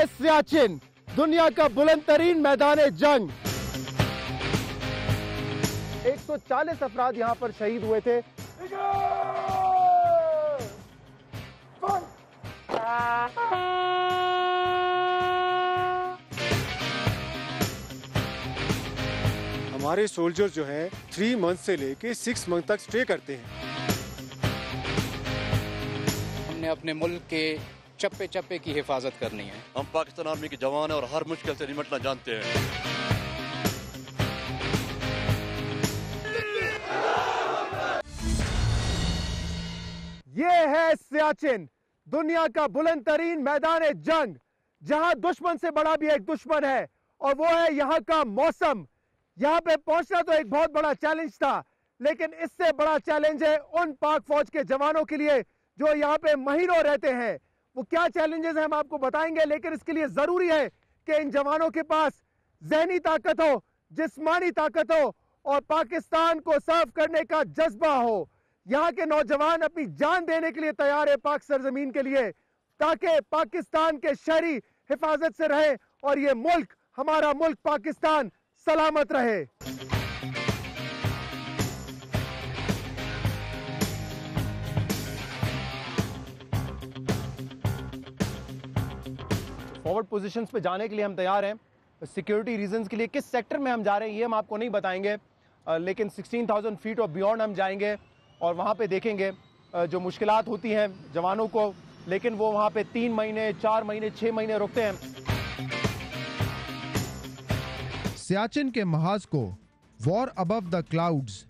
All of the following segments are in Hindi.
सियाचिन, दुनिया का बुलंद तरीन मैदान जंग। 140 अफराद यहां पर शहीद हुए थे। हमारे सोल्जर्स जो हैं 3 मंथ से लेके 6 मंथ तक स्टे करते हैं। हमने अपने मुल्क के चप्पे चप्पे की हिफाजत करनी है। हम पाकिस्तान आर्मी के जवान हैं और हर मुश्किल से निपटना जानते हैं। ये है सियाचिन, दुनिया का बुलंद तरीन मैदान जंग, जहां दुश्मन से बड़ा भी एक दुश्मन है, और वो है यहां का मौसम। यहां पे पहुंचना तो एक बहुत बड़ा चैलेंज था, लेकिन इससे बड़ा चैलेंज है उन पाक फौज के जवानों के लिए जो यहां पे महीनों रहते हैं। वो क्या चैलेंजेस हैं हम आपको बताएंगे, लेकिन इसके लिए जरूरी है कि इन जवानों के पास ज़हनी ताकत हो, जिस्मानी ताकत हो और पाकिस्तान को सर्व करने का जज्बा हो। यहाँ के नौजवान अपनी जान देने के लिए तैयार है पाक सरजमीन के लिए, ताकि पाकिस्तान के शहरी हिफाजत से रहे और ये मुल्क, हमारा मुल्क पाकिस्तान, सलामत रहे। फॉरवर्ड पोजीशंस पे जाने के लिए हम तैयार हैं। सिक्योरिटी रीजंस के लिए किस सेक्टर में हम जा रहे हैं ये हम आपको नहीं बताएंगे, लेकिन 16,000 फीट और बियॉन्ड हम जाएंगे और वहाँ पे देखेंगे जो मुश्किलात होती हैं जवानों को, लेकिन वो वहाँ पे 3 महीने, 4 महीने, 6 महीने रुकते हैं। सियाचिन के महाज को वॉर अबव द क्लाउड्स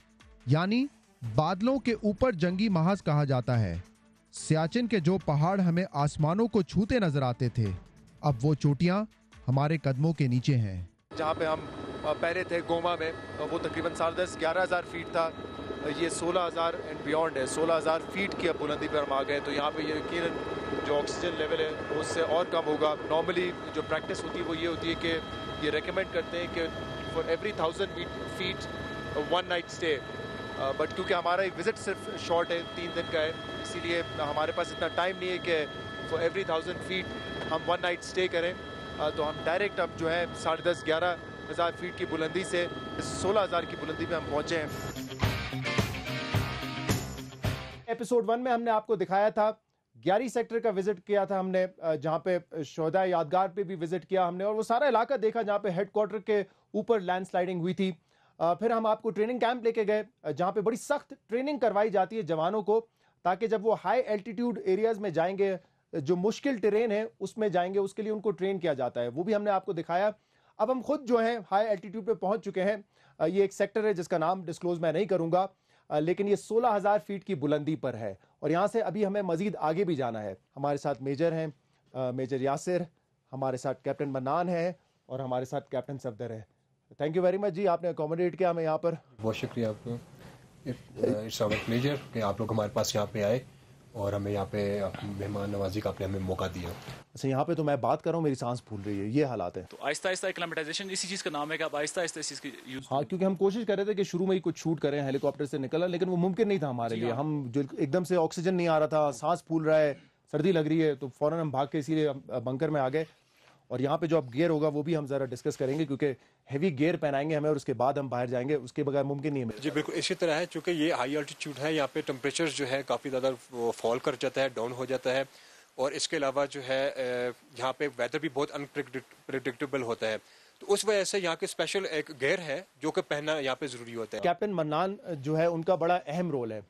यानी बादलों के ऊपर जंगी महाज कहा जाता है। सियाचिन के जो पहाड़ हमें आसमानों को छूते नजर आते थे, अब वो चोटियां हमारे कदमों के नीचे हैं। जहाँ पे हम पहले थे गोमा में, वो तकरीबन 11,500 फीट था। ये 16,000 एंड बियॉन्ड है, 16,000 फीट की अब बुलंदी पर हम आ गए। तो यहाँ पे ये यकीनन जो ऑक्सीजन लेवल है वो उससे और कम होगा। नॉर्मली जो प्रैक्टिस होती है वो ये होती है कि ये रेकमेंड करते हैं कि for every 1000 feet 1 night stay, but क्योंकि हमारा एक विजिट सिर्फ शॉर्ट है, 3 दिन का है, इसीलिए हमारे पास इतना टाइम नहीं है कि फॉर एवरी 1000 फीट हम 1 नाइट स्टे करें। तो हम डायरेक्ट अब जो है 10,500-11,000 फीट की बुलंदी से 16,000 की बुलंदी पे हम पहुंचे हैं। एपिसोड 1 में हमने आपको दिखाया था 11 सेक्टर का विजिट किया था हमने, जहां पे शोहदा यादगार पे भी विजिट किया हमने और वो सारा इलाका देखा जहां पे हेडक्वार्टर के ऊपर लैंडस्लाइडिंग हुई थी। फिर हम आपको ट्रेनिंग कैंप लेके गए जहां पे बड़ी सख्त ट्रेनिंग करवाई जाती है जवानों को, ताकि जब वो हाई एल्टीट्यूड एरियाज में जाएंगे, जो मुश्किल टेरेन है उसमें जाएंगे, उसके लिए उनको ट्रेन किया जाता है। वो भी हमने आपको दिखाया। अब हम खुद जो है हाई एल्टीट्यूड पे पहुंच चुके हैं। ये एक सेक्टर है जिसका नाम डिस्क्लोज मैं नहीं करूंगा, लेकिन ये 16,000 फीट की बुलंदी पर है और यहाँ से अभी हमें मजीद आगे भी जाना है। हमारे साथ मेजर हैं, मेजर यासिर, हमारे साथ कैप्टन मन्नान है और हमारे साथ कैप्टन सफदर है। थैंक यू वेरी मच जी, आपने अकोमोडेट किया हमें यहाँ पर। बहुत शुक्रिया आपको, इट्स आवर प्लेजर कि आप लोग हमारे पास यहाँ पे आए और हमें यहाँ पे मेहमान नवाजी का आपने हमें मौका दिया। अच्छा, यहाँ पे तो मैं बात कर रहा हूँ, मेरी सांस फूल रही है, ये हालात है। तो आहिस्ता आहिस्ता एक्लेमेटाइजेशन इसी चीज़ का नाम है कि आप आहिस्ता आहिस्ता इस चीज़ की यूज। हाँ, क्योंकि हम कोशिश कर रहे थे कि शुरू में ही कुछ शूट करें, हेलीकॉप्टर से निकला, लेकिन वो मुमकिन नहीं था हमारे लिए। हम जो एकदम से ऑक्सीजन नहीं आ रहा था, सांस फूल रहा है, सर्दी लग रही है, तो फौरन हम भाग के इसीलिए बंकर में आ गए। और यहाँ पे जो अब गियर होगा वो भी हम जरा डिस्कस करेंगे, क्योंकि हेवी गियर पहनाएंगे हमें और उसके बाद हम बाहर जाएंगे, उसके बगैर मुमकिन नहीं है। जी बिल्कुल इसी तरह है, चूँकि ये हाई अल्टीट्यूड है, यहाँ पे टेम्परेचर जो है काफ़ी ज़्यादा फॉल कर जाता है, डाउन हो जाता है। और इसके अलावा जो है यहाँ पे वेदर भी बहुत अनप्रेडिक्टेबल होता है, तो उस वजह से यहाँ के स्पेशल एक गियर है जो कि पहनना यहाँ पे ज़रूरी होता है। कैप्टन मन्नान जो है उनका बड़ा अहम रोल है।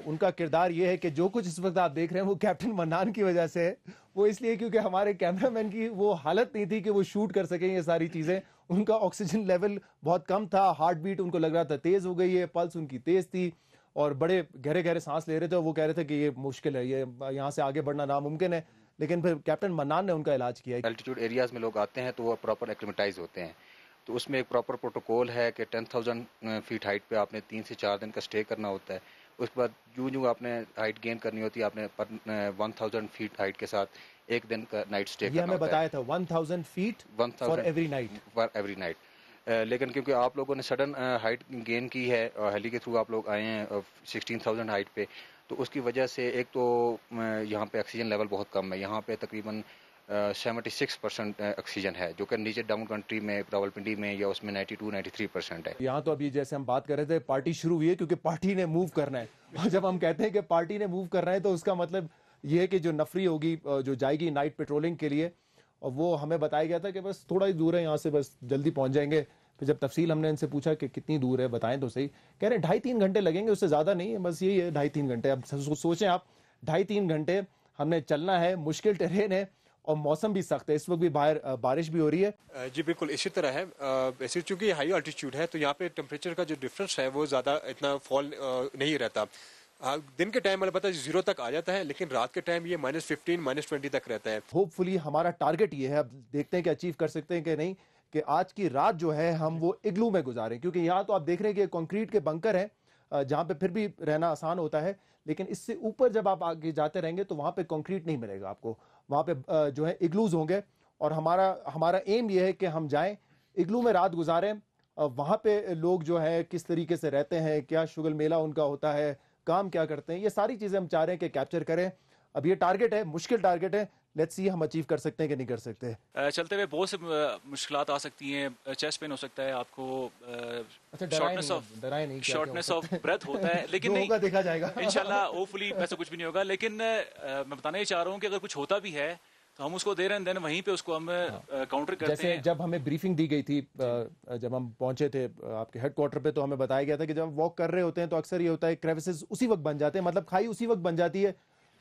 उनका किरदार ये है कि जो कुछ इस वक्त आप देख रहे हैं वो कैप्टन मन्नान की वजह से है। वो इसलिए क्योंकि हमारे कैमरामैन की वो हालत नहीं थी कि वो शूट कर सकें ये सारी चीज़ें। उनका ऑक्सीजन लेवल बहुत कम था, हार्ट बीट उनको लग रहा था तेज़ हो गई है, पल्स उनकी तेज़ थी और बड़े गहरे गहरे सांस ले रहे थे। वो कह रहे थे कि ये मुश्किल है, ये यहाँ से आगे बढ़ना नामुमकिन है, लेकिन फिर कैप्टन मन्नान ने उनका इलाज किया। एल्टीट्यूड एरियाज में लोग आते हैं तो वो प्रॉपर एक्लेमेटाइज होते हैं, तो उसमें एक प्रॉपर प्रोटोकॉल है कि 10,000 फीट हाइट पे आपने 3 से 4 दिन का स्टे करना होता है। उसके बाद यूं आपने हाइट गेन करनी होती है, आपने 1000 फीट हाइट के साथ 1 दिन का नाइट स्टे करना होता है। हमें बताया था 1000 फीट फॉर एवरी नाइट। लेकिन क्योंकि आप लोगों ने सडन हाइट गेन की है और हेली के थ्रू आप लोग आए हैं 16,000 हाइट पे, तो उसकी वजह से एक तो यहाँ पे ऑक्सीजन लेवल बहुत कम है। यहाँ पे तकरीबन 76% ऑक्सीजन है, जो कि नीचे डाउन कंट्री में रावलपिंडी में या उसमें 92-93% है। यहाँ तो अभी जैसे हम बात कर रहे थे, पार्टी शुरू हुई है क्योंकि पार्टी ने मूव करना है। और जब हम कहते हैं कि पार्टी ने मूव करना है तो उसका मतलब ये है कि जो नफरी होगी, जो जाएगी नाइट पेट्रोलिंग के लिए, और वो हमें बताया गया था कि बस थोड़ा ही दूर है यहाँ से, बस जल्दी पहुंच जाएंगे। फिर जब तफसील हमने इनसे पूछा कि कितनी दूर है बताएं तो सही, कह रहे हैं 2.5-3 घंटे लगेंगे, उससे ज़्यादा नहीं है, बस यही है 2.5-3 घंटे। अब सोचें आप 2.5-3 घंटे हमने चलना है, मुश्किल टेरेन है और मौसम भी सख्त है, इस वक्त भी बाहर बारिश भी हो रही है। जी बिल्कुल इसी तरह है। वैसे चूंकि हाई अल्टीट्यूड है तो यहाँ पे टेम्परेचर का जो डिफरेंस है वो ज़्यादा इतना फॉल नहीं रहता। दिन के टाइम अलबत्ता 0 तक आ जाता है, लेकिन रात के टाइम ये -15 -20 तक रहता है। होपफुली हमारा टारगेट ये है, अब देखते हैं कि अचीव कर सकते हैं कि नहीं, कि आज की रात जो है हम वो इग्लू में गुजारें। क्योंकि यहाँ तो आप देख रहे हैं कि कंक्रीट के बंकर हैं जहाँ पे फिर भी रहना आसान होता है, लेकिन इससे ऊपर जब आप आगे जाते रहेंगे तो वहाँ पे कंक्रीट नहीं मिलेगा आपको, वहाँ पे जो है इग्लूज होंगे। और हमारा एम ये है कि हम जाएं, इग्लू में रात गुजारें। वहाँ पे लोग जो है किस तरीके से रहते हैं, क्या शुगल मेला उनका होता है, काम क्या करते हैं, ये सारी चीज़ें हम चाह रहे हैं कि कैप्चर करें। अब ये टारगेट है, मुश्किल टारगेट है, लेट्स सी हम अचीव कर सकते हैं कि नहीं कर सकते। चलते हुए बहुत से मुश्किलात आ सकती हैं, चेस्ट पेन हो सकता है आपको, शॉर्टनेस ऑफ ब्रेथ होता है, लेकिन नहीं, देखा जाएगा इंशाल्लाह होपफुली ऐसा कुछ भी नहीं होगा। लेकिन मैं बताना ही चाह रहा हूँ कि अगर कुछ होता भी है तो हम उसको दे रहे हैं, देन वहीं पे उसको हम काउंटर करते जैसे हैं। जब हमें ब्रीफिंग दी गई थी, जब हम पहुंचे थे आपके हेडक्वार्टर पे, तो हमें बताया गया था कि जब वॉक कर रहे होते हैं तो अक्सर ये होता है क्रेविसेस उसी वक्त बन जाते हैं, मतलब खाई उसी वक्त बन जाती है,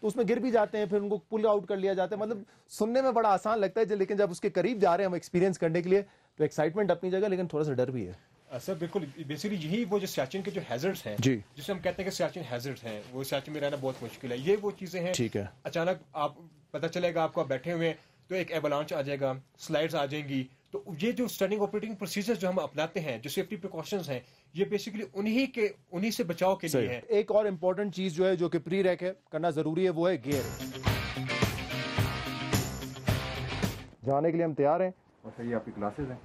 तो उसमें गिर भी जाते हैं, फिर उनको पुल आउट कर लिया जाता है। मतलब सुनने में बड़ा आसान लगता है, लेकिन जब उसके करीब जा रहे हैं हम एक्सपीरियंस करने के लिए, तो एक्साइटमेंट अपनी जगह, लेकिन थोड़ा सा डर भी है। सर बिल्कुल, बेसिकली यही वो जो सियाचिन के जो हैजर्ड्स हैं जी, जिसे हम कहते हैं कि सियाचिन हैजर्ड्स हैं, वो सियाचिन में रहना बहुत मुश्किल है। ये वो चीज़ें हैं, ठीक है, अचानक आप पता चलेगा आपको आप बैठे हुए हैं तो एक एवलांच आ जाएगा, स्लाइड्स आ जाएंगी। तो ये जो स्टैंडिंग ऑपरेटिंग प्रोसीजर्स जो हम अपनाते हैं, जो सेफ्टी प्रिकॉशंस हैं, ये बेसिकली उन्हीं से बचाव के लिए है। एक और इम्पोर्टेंट चीज जो है, जो कि प्री रैक है, करना जरूरी है, वो है गियर। जाने के लिए हम तैयार हैं। और सर ये आपकी ग्लासेस हैं।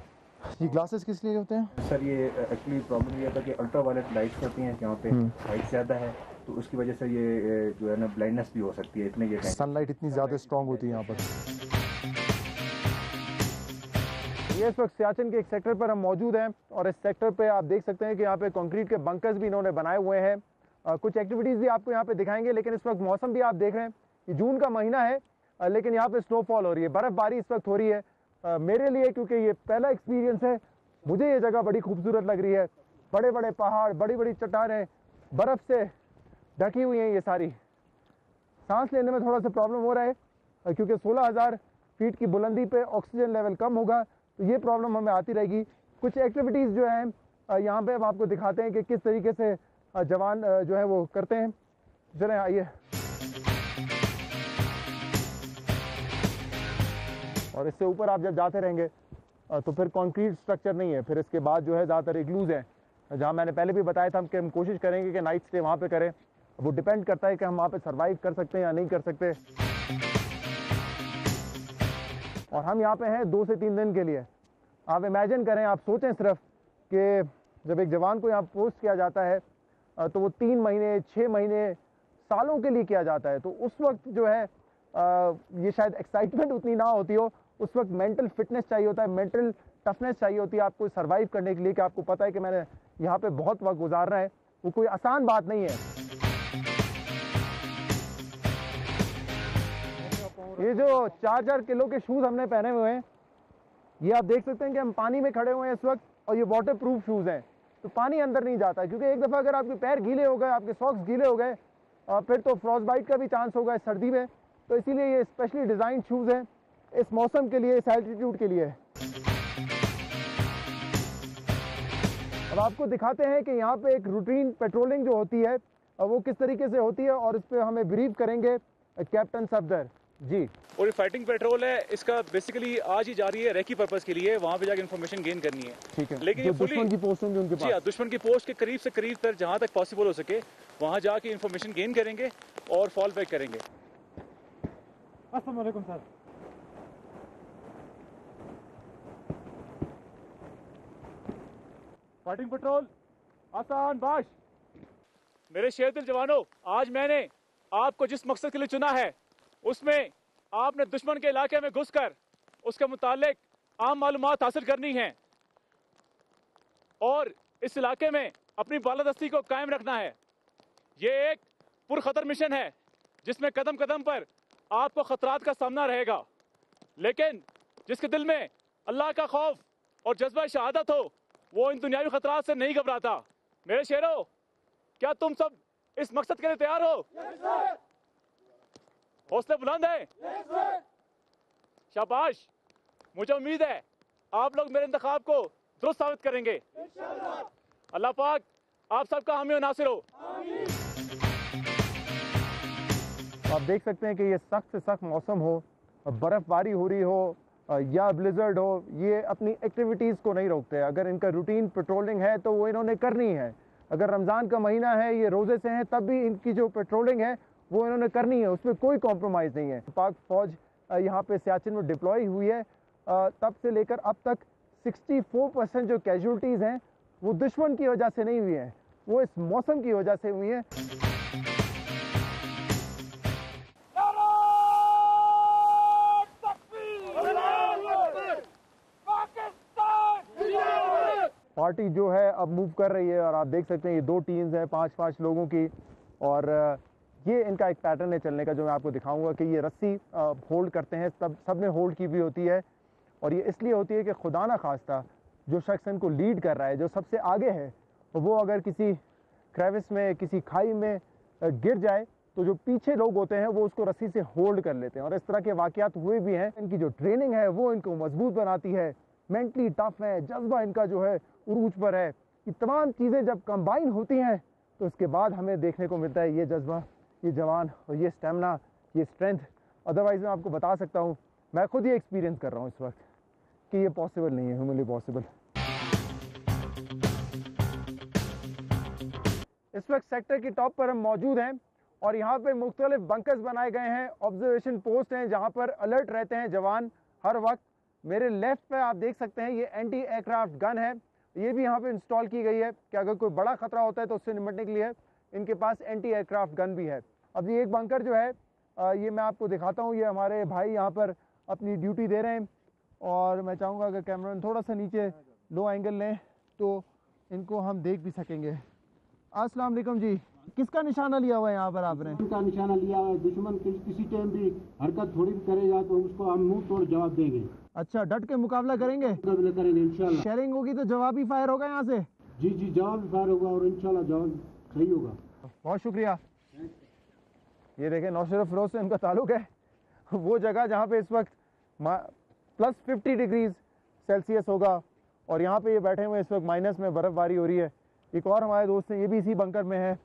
ये ग्लासेस किस लिए होते हैं सर? ये एक्चुअली प्रॉब्लम ये था कि अल्ट्रा वायलेट लाइट्स होती हैं जहाँ पे हाइट ज़्यादा है, तो उसकी वजह से ये जो है ना ब्लाइंडनेस भी हो सकती है, इतने ये सनलाइट इतनी ज़्यादा स्ट्रांग होती है यहाँ पर। ये इस वक्त सियाचिन के एक सेक्टर पर हम मौजूद हैं, और इस सेक्टर पे आप देख सकते हैं कि यहाँ पे कंक्रीट के बंकर्स भी इन्होंने बनाए हुए हैं। कुछ एक्टिविटीज़ भी आपको यहाँ पे दिखाएंगे, लेकिन इस वक्त मौसम भी आप देख रहे हैं, ये जून का महीना है, लेकिन यहाँ पे स्नोफॉल हो रही है, बर्फ़बारी इस वक्त हो रही है। मेरे लिए, क्योंकि ये पहला एक्सपीरियंस है, मुझे ये जगह बड़ी खूबसूरत लग रही है। बड़े बड़े पहाड़, बड़ी बड़ी चट्टानें बर्फ़ से ढकी हुई हैं, ये सारी। सांस लेने में थोड़ा सा प्रॉब्लम हो रहा है, क्योंकि 16,000 फीट की बुलंदी पे ऑक्सीजन लेवल कम होगा, तो ये प्रॉब्लम हमें आती रहेगी। कुछ एक्टिविटीज़ जो हैं यहाँ पे हम आपको दिखाते हैं कि किस तरीके से जवान जो है वो करते हैं। चलें आइए। और इससे ऊपर आप जब जाते रहेंगे तो फिर कंक्रीट स्ट्रक्चर नहीं है, फिर इसके बाद जो है ज़्यादातर इग्लूज हैं, जहाँ मैंने पहले भी बताया था कि हम कोशिश करेंगे कि नाइट स्टे वहाँ पे करें। वो डिपेंड करता है कि हम वहाँ पे सर्वाइव कर सकते हैं या नहीं कर सकते। और हम यहाँ पे हैं 2 से 3 दिन के लिए। आप इमेजिन करें, आप सोचें सिर्फ कि जब एक जवान को यहाँ पोस्ट किया जाता है तो वो 3 महीने, 6 महीने, सालों के लिए किया जाता है। तो उस वक्त जो है ये शायद एक्साइटमेंट उतनी ना होती हो, उस वक्त मेंटल फिटनेस चाहिए होता है, मेंटल टफनेस चाहिए होती है आपको सर्वाइव करने के लिए, कि आपको पता है कि मैंने यहाँ पे बहुत वक्त गुजारना है। वो कोई आसान बात नहीं है। ये जो 4-4 किलो के शूज़ हमने पहने हुए हैं, ये आप देख सकते हैं कि हम पानी में खड़े हुए हैं इस वक्त, और ये वाटर प्रूफ शूज़ हैं, तो पानी अंदर नहीं जाता। क्योंकि एक दफ़ा अगर आपके पैर गीले हो गए, आपके सॉक्स गीले हो गए, फिर तो फ्रॉस्ट बाइट का भी चांस होगा इस सर्दी में। तो इसीलिए ये स्पेशली डिज़ाइन शूज़ हैं इस मौसम के लिए, इस एल्टीट्यूड के लिए। अब आपको दिखाते हैं कि यहाँ पे एक रूटीन पेट्रोलिंग जो होती है वो किस तरीके से होती है, और इस पे हमें ब्रीफ करेंगे कैप्टन सफदर जी। और ये फाइटिंग पेट्रोल है, इसका बेसिकली आज ही जा रही है रेकी पर्पस के लिए, वहाँ पे जाकर इन्फॉर्मेशन गेन करनी है। ठीक है, लेकिन ये दुश्मन की पोस्ट होंगी उनके पास, दुश्मन की पोस्ट के करीब से करीब तक जहाँ तक पॉसिबल हो सके वहाँ जाके इन्फॉर्मेशन गेन करेंगे और फॉल बैक करेंगे। अस्सलाम वालेकुम सर। फाइटिंग पेट्रोल आसान बाश। मेरे शेर दिल जवानों, आज मैंने आपको जिस मकसद के लिए चुना है उसमें आपने दुश्मन के इलाके में घुसकर उसके मुतालिक आम मालूमात हासिल करनी है और इस इलाके में अपनी बालादस्ती को कायम रखना है। ये एक पुरखतर मिशन है जिसमें कदम कदम पर आपको खतरात का सामना रहेगा, लेकिन जिसके दिल में अल्लाह का खौफ और जज्बा शहादत हो वो इन दुनियावी खतरात से नहीं घबराता। मेरे शेरों, क्या तुम सब इस मकसद के लिए तैयार हो? हौसले बुलंद है? शाबाश। मुझे उम्मीद है आप लोग मेरे इंतखाब को दुरुस्त साबित करेंगे। अल्लाह पाक आप सबका हामी और नासिर हो। आप देख सकते हैं कि ये सख्त से सख्त मौसम हो, बर्फबारी हो रही हो या ब्लिजर्ड हो, ये अपनी एक्टिविटीज़ को नहीं रोकते। अगर इनका रूटीन पेट्रोलिंग है तो वो इन्होंने करनी है। अगर रमज़ान का महीना है, ये रोज़े से हैं, तब भी इनकी जो पेट्रोलिंग है वो इन्होंने करनी है, उसमें कोई कॉम्प्रोमाइज़ नहीं है। पाक फ़ौज यहाँ पे सियाचिन में डिप्लॉय हुई है, तब से लेकर अब तक 64% जो कैजुअल्टीज़ हैं वो दुश्मन की वजह से नहीं हुई हैं, वो इस मौसम की वजह से हुई हैं। पार्टी जो है अब मूव कर रही है और आप देख सकते हैं ये दो टीम्स हैं 5-5 लोगों की, और ये इनका एक पैटर्न है चलने का जो मैं आपको दिखाऊंगा कि ये रस्सी होल्ड करते हैं, सब ने होल्ड की भी होती है, और ये इसलिए होती है कि खुदा ना खास्ता जो शख्स इनको लीड कर रहा है, जो सबसे आगे है, वो अगर किसी क्रेविस में, किसी खाई में गिर जाए तो जो पीछे लोग होते हैं वो उसको रस्सी से होल्ड कर लेते हैं। और इस तरह के वाकयात हुए भी हैं। इनकी जो ट्रेनिंग है वो इनको मजबूत बनाती है, मेंटली टफ है, जज्बा इनका जो है उरूज पर है। ये तमाम चीज़ें जब कंबाइन होती हैं तो उसके बाद हमें देखने को मिलता है ये जज्बा, ये जवान और ये स्टेमिना, ये स्ट्रेंथ। अदरवाइज मैं आपको बता सकता हूँ, मैं खुद ये एक्सपीरियंस कर रहा हूँ इस वक्त कि ये पॉसिबल नहीं है, ह्यूमनली पॉसिबल। इस वक्त सेक्टर की टॉप पर हम मौजूद हैं और यहाँ पे मुख्तलिफ बंकर्स बनाए गए हैं, ऑब्जर्वेशन पोस्ट हैं जहाँ पर अलर्ट रहते हैं जवान हर वक्त। मेरे लेफ्ट पे आप देख सकते हैं ये एंटी एयरक्राफ्ट गन है, ये भी यहाँ पे इंस्टॉल की गई है कि अगर कोई बड़ा खतरा होता है तो उससे निपटने के लिए इनके पास एंटी एयरक्राफ्ट गन भी है। अब ये एक बंकर जो है ये मैं आपको दिखाता हूँ, ये हमारे भाई यहाँ पर अपनी ड्यूटी दे रहे हैं, और मैं चाहूँगा अगर कैमरा थोड़ा सा नीचे लो एंगल लें तो इनको हम देख भी सकेंगे। अस्सलाम वालेकुम जी, किसका निशाना लिया हुआ है यहाँ पर आपने? का निशाना लिया हुआ है। दुश्मन किसी टाइम भी हरकत थोड़ी भी करेगा तो उसको हम मुंह तोड़ जवाब देंगे। अच्छा, डट के मुकाबला करेंगे? मुकाबला करेंगे इंशाल्लाह। शेयरिंग होगी तो जवाब ही फायर होगा यहाँ से? जी जी, जवाब भी फायर होगा और इंशाल्लाह जवाब सही होगा। बहुत शुक्रिया। ये देखें नौशरफ फिरोज से इनका ताल्लुक है, वो जगह जहाँ पे इस वक्त +50 डिग्री सेल्सियस होगा और यहाँ पे ये बैठे हुए इस वक्त माइनस में बर्फबारी हो रही है। एक और हमारे दोस्त हैं, ये भी इसी बंकर में है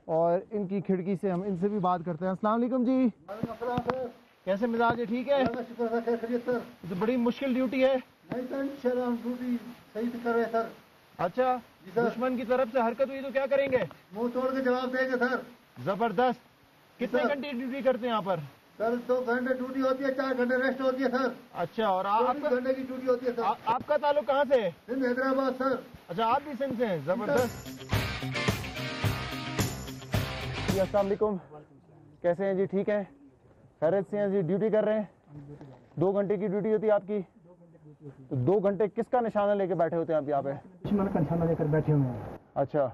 और इनकी खिड़की से हम इनसे भी बात करते हैं। अस्सलाम वालेकुम जी, कैसे मिजाज है? ठीक है, तो बड़ी मुश्किल ड्यूटी है। नहीं सर, इंशाल्लाह हम ड्यूटी सही से कर रहे हैं सर। अच्छा, दुश्मन की तरफ से हरकत हुई तो क्या करेंगे? मुंह तोड़ के जवाब देंगे सर। जबरदस्त। कितने घंटे ड्यूटी करते हैं यहाँ पर? सर 2 घंटे ड्यूटी होती है, 4 घंटे रेस्ट होती है सर। अच्छा, और 24 घंटे की ड्यूटी होती है सर। आपका ताल्लुक कहाँ से है? सिंध, हैदराबाद सर। अच्छा, आप भी सिंध से हैं? जबरदस्त। जी अस्सलाम वालेकुम, कैसे हैं जी? ठीक है, खैरियत से हैं जी? ड्यूटी कर रहे हैं? 2 घंटे की ड्यूटी होती है आपकी? तो 2 घंटे किसका निशाना लेके बैठे होते हैं आप यहाँ पे? दुश्मन का निशाना लेकर बैठे हुए हैं। अच्छा,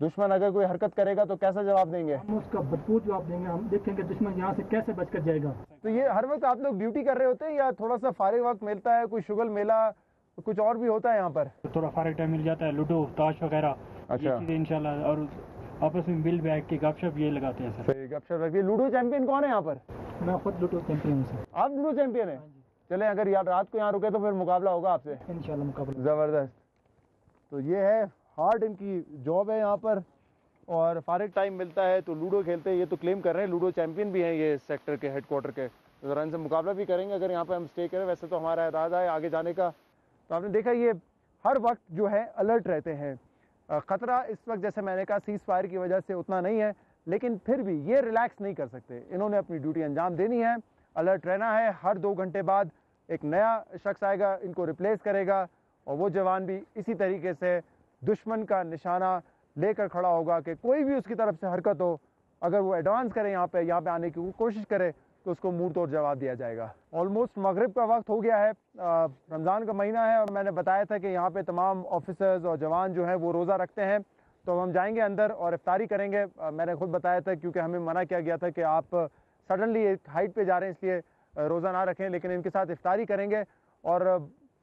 दुश्मन अगर कोई हरकत करेगा तो कैसा जवाब देंगे? हम उसका भरपूर जवाब देंगे। हम देखेंगे दुश्मन यहाँ से कैसे बचकर जाएगा। तो ये हर वक्त आप लोग ड्यूटी कर रहे होते हैं या थोड़ा सा फारिग वक्त मिलता है, कोई शुगल मेला कुछ और भी होता है यहाँ पर? थोड़ा फारिग टाइम मिल जाता है, लूडो ताश वगैरह। अच्छा, इंशाल्लाह, और आपस में मिल बैठ के गपशप ये लगाते हैं सर। सही गपशप लगती है। लूडो चैंपियन कौन है यहाँ पर? मैं खुद लूडो चैंपियन हूँ सर। आप लूडो चैंपियन है? चले, अगर यार रात को यहाँ रुके तो फिर मुकाबला होगा आपसे इंशाल्लाह। मुकाबला जबरदस्त। तो ये है हार्ड इनकी जॉब है यहाँ पर, और फारिग टाइम मिलता है तो लूडो खेलते हैं। ये तो क्लेम कर रहे हैं लूडो चैंपियन भी हैं ये सेक्टर के हेडक्वार्टर के, तो ज़रा इनसे मुकाबला भी करेंगे अगर यहाँ पे हम स्टे करें। वैसे तो हमारा इरादा है आगे जाने का। तो आपने देखा ये हर वक्त जो है अलर्ट रहते हैं। ख़तरा इस वक्त जैसे मैंने कहा सीज़ फायर की वजह से उतना नहीं है, लेकिन फिर भी ये रिलैक्स नहीं कर सकते। इन्होंने अपनी ड्यूटी अंजाम देनी है, अलर्ट रहना है। हर 2 घंटे बाद एक नया शख्स आएगा, इनको रिप्लेस करेगा, और वो जवान भी इसी तरीके से दुश्मन का निशाना लेकर खड़ा होगा कि कोई भी उसकी तरफ से हरकत हो, अगर वो एडवांस करे यहाँ पे आने की कोशिश करे कि उसको मुंह तोड़ जवाब दिया जाएगा। ऑलमोस्ट मगरिब का वक्त हो गया है, रमज़ान का महीना है और मैंने बताया था कि यहाँ पे तमाम ऑफिसर्स और जवान जो हैं वो रोज़ा रखते हैं, तो हम जाएंगे अंदर और इफ्तारी करेंगे। मैंने खुद बताया था क्योंकि हमें मना किया गया था कि आप सडनली एक हाइट पे जा रहे हैं इसलिए रोज़ा ना रखें, लेकिन इनके साथ इफ्तारी करेंगे। और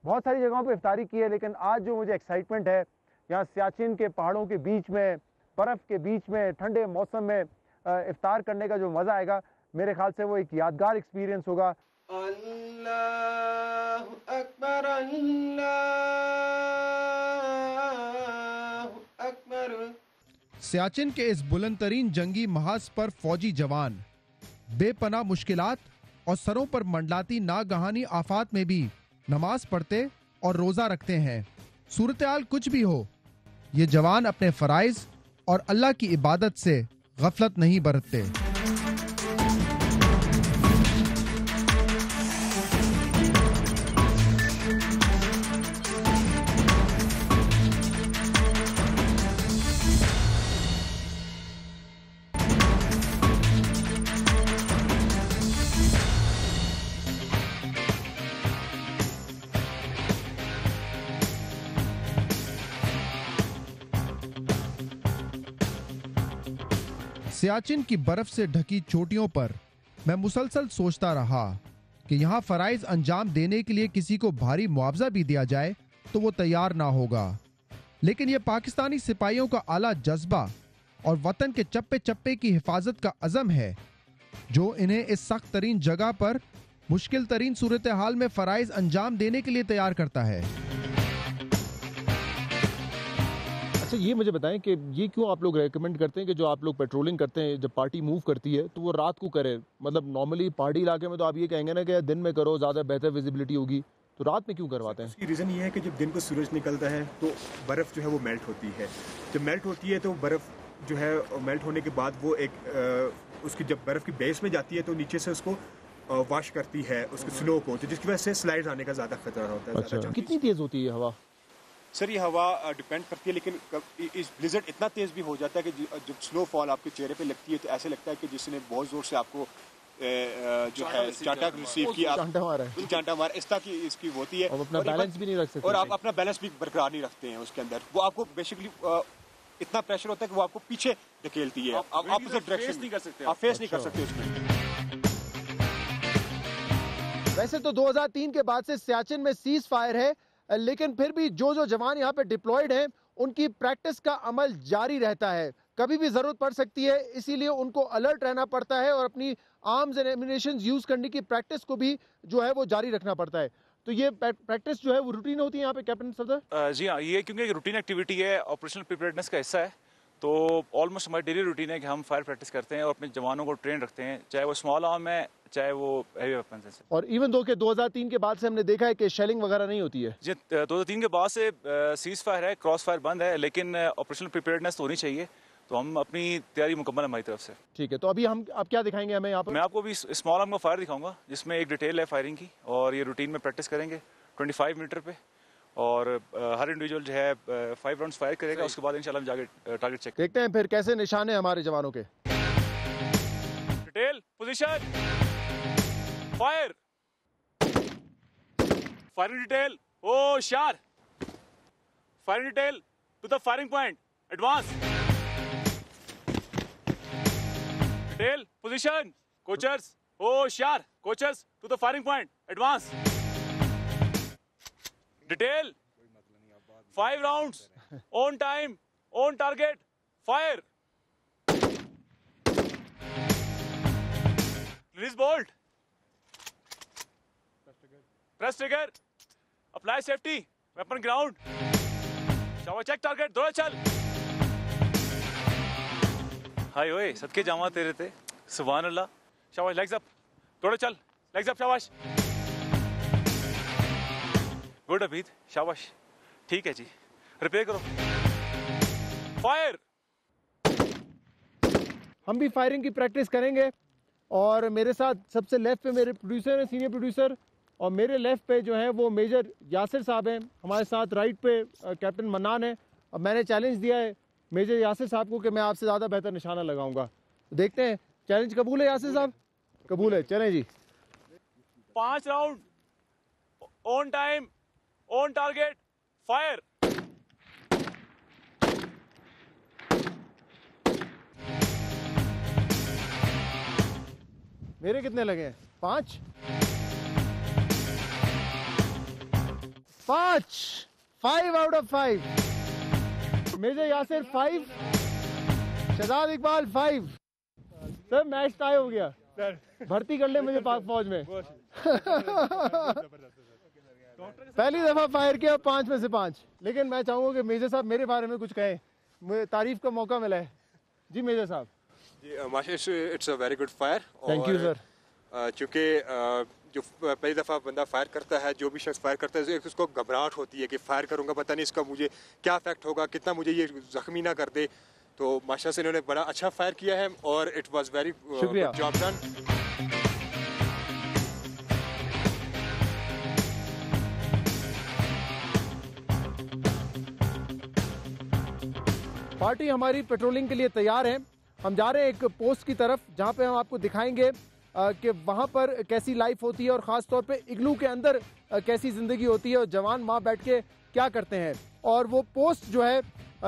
बहुत सारी जगहों पे इफ्तारी की है, लेकिन आज जो मुझे एक्साइटमेंट है यहाँ सियाचिन के पहाड़ों के बीच में, बर्फ़ के बीच में, ठंडे मौसम में इफ्तार करने का जो मज़ा आएगा, मेरे ख्याल से वो एक यादगार एक्सपीरियंस होगा। अल्लाहु अकबर, अल्लाहु अकबर। सियाचिन के इस बुलंद तरीन जंगी महाज पर फौजी जवान बेपनाह मुश्किलात और सरों पर मंडलाती नागहानी आफात में भी नमाज पढ़ते और रोजा रखते हैं। सूरत-ए-हाल कुछ भी हो, ये जवान अपने फराइज और अल्लाह की इबादत से गफलत नहीं बरतते। सियाचिन की बर्फ से ढकी चोटियों पर मैं मुसलसल सोचता रहा कि यहाँ फराइज अंजाम देने के लिए किसी को भारी मुआवजा भी दिया जाए तो वो तैयार ना होगा। लेकिन ये पाकिस्तानी सिपाहियों का आला जज्बा और वतन के चप्पे चप्पे की हिफाजत का अज़म है जो इन्हें इस सख्त तरीन जगह पर मुश्किल तरीन सूरत हाल में फराइज अंजाम देने के लिए तैयार करता है। अच्छा, ये मुझे बताएं कि ये क्यों आप लोग रेकमेंड करते हैं कि जो आप लोग पेट्रोलिंग करते हैं, जब पार्टी मूव करती है तो वो रात को करे? मतलब नॉर्मली पहाड़ी इलाके में तो आप ये कहेंगे ना कि दिन में करो, ज़्यादा बेहतर विजिबिलिटी होगी, तो रात में क्यों करवाते हैं? इसकी रीज़न ये है कि जब दिन को सूरज निकलता है तो बर्फ़ जो है वो मेल्ट होती है। जब मेल्ट होती है तो बर्फ़ जो है मेल्ट होने के बाद वो एक उसकी जब बर्फ़ की बेस में जाती है तो नीचे से उसको वॉश करती है उसके स्नो को, तो जिसकी वजह से स्लाइड आने का ज़्यादा खतरा होता है। अच्छा, कितनी तेज़ होती है हवा? सर ये हवा डिपेंड करती है, लेकिन इस ब्लिज़र्ड इतना तेज़ भी हो जाता है कि जब स्नोफॉल आपके चेहरे पे लगती है तो ऐसे लगता है कि जिसने बहुत ज़ोर से आपको जो है चांटा रिसीव किया, चांटा मारा, इस तरह की इसकी होती है। और अपना बैलेंस भी नहीं रख सकते, और आप अपना बैलेंस भी बरकरार नहीं रखते हैं उसके अंदर। वो आपको बेसिकली इतना प्रेशर होता है कि वो आपको पीछे धकेलती है, आप अपोजिट डायरेक्शन नहीं कर सकते, आप फेस नहीं कर सकते उसमें। वैसे तो 2003 के बाद से सियाचिन में सीज फायर है, लेकिन फिर भी जो जवान यहाँ पे डिप्लॉयड हैं उनकी प्रैक्टिस का अमल जारी रहता है। कभी भी जरूरत पड़ सकती है, इसीलिए उनको अलर्ट रहना पड़ता है और अपनी आर्म्स एंड एम्युनिशन यूज करने की प्रैक्टिस को भी जो है वो जारी रखना पड़ता है। तो ये प्रैक्टिस जो है वो रूटीन होती है यहाँ पे कैप्टन सफदर? जी हाँ, ये क्योंकि रूटीन एक्टिविटी है, ऑपरेशनल प्रिपेयर्डनेस का हिस्सा है, तो ऑलमोस्ट हमारी डेली रूटीन है कि हम फायर प्रैक्टिस करते हैं और अपने जवानों को ट्रेन रखते हैं, चाहे वो स्मॉल आर्म है चाहे वो हेवी वेपन्स है। और इवन दो के 2003 के बाद से हमने देखा है कि शेलिंग वगैरह नहीं होती है। जी, 2003 के बाद से सीज फायर है, क्रॉस फायर बंद है, लेकिन ऑपरेशनल प्रिपेयर्डनेस तो होनी चाहिए, तो हम अपनी तैयारी मुकम्मल है हमारी तरफ से। ठीक है, तो अभी हम आप क्या दिखाएंगे हमें यहाँ पर? मैं आपको अभी स्मॉल आर्म का फायर दिखाऊंगा जिसमें एक डिटेल है फायरिंग की, और ये रूटीन में प्रैक्टिस करेंगे 25 मीटर पे, और हर इंडिविजुअल जो है 5 राउंड्स फायर करेगा, उसके बाद इंशाल्लाह हम जाके टारगेट चेक देखते हैं फिर कैसे निशान है हमारे जवानों के। Detail position fire, firing detail, ओ शार, firing detail to the firing point, advance detail position, coaches, ओ शार, coaches to the firing point, advance detail 5 rounds on time, on target, fire, release bolt, press trigger, apply safety, weapon ground, शाबाश, चेक टारगेट, दौड़ा चल। हाय ओए, सदके जामा तेरे थे, सुभान अल्लाह, शाबाश, लेग्स अप, दौड़ा चल, लेग्स अप, शाबाश, गुड अबीद, शाबाश, ठीक है जी, रिपेयर करो, फायर। हम भी फायरिंग की प्रैक्टिस करेंगे और मेरे साथ सबसे लेफ्ट पे मेरे प्रोड्यूसर हैं, सीनियर प्रोड्यूसर, और मेरे लेफ्ट पे जो है वो मेजर यासिर साहब हैं, हमारे साथ राइट पे कैप्टन मन्नान है। और मैंने चैलेंज दिया है मेजर यासिर साहब को कि मैं आपसे ज़्यादा बेहतर निशाना लगाऊंगा। देखते हैं, चैलेंज कबूल है यासिर साहब? कबूल है, चलें जी। 5 round on time, on target, fire. मेरे कितने लगे हैं? 5 out of 5। Major Yasir 5, Shahzad Iqbal 5। Sir match tie हो गया सर, भर्ती कर ले मुझे पाक फौज में। पहली दफा फायर किया 5 में से 5। लेकिन मैं चाहूंगा कि मेजर साहब मेरे बारे में कुछ कहें, मुझे तारीफ का मौका मिला है। जी मेजर साहब। It's a very good fire. Thank you sir. चूँकि जो पहली दफ़ा बंदा फायर करता है, जो भी शख्स फायर करता है, उसको घबराहट होती है कि फायर करूंगा, पता नहीं इसका मुझे क्या इफेक्ट होगा, कितना मुझे ये जख्मी ना कर दे। तो माशाल्लाह से इन्होंने बड़ा अच्छा फायर किया है और it was very job done. Party हमारी पेट्रोलिंग के लिए तैयार है। हम जा रहे हैं एक पोस्ट की तरफ जहां पे हम आपको दिखाएंगे कि वहां पर कैसी लाइफ होती है और ख़ास तौर पे इग्लू के अंदर कैसी ज़िंदगी होती है और जवान माँ बैठ के क्या करते हैं। और वो पोस्ट जो है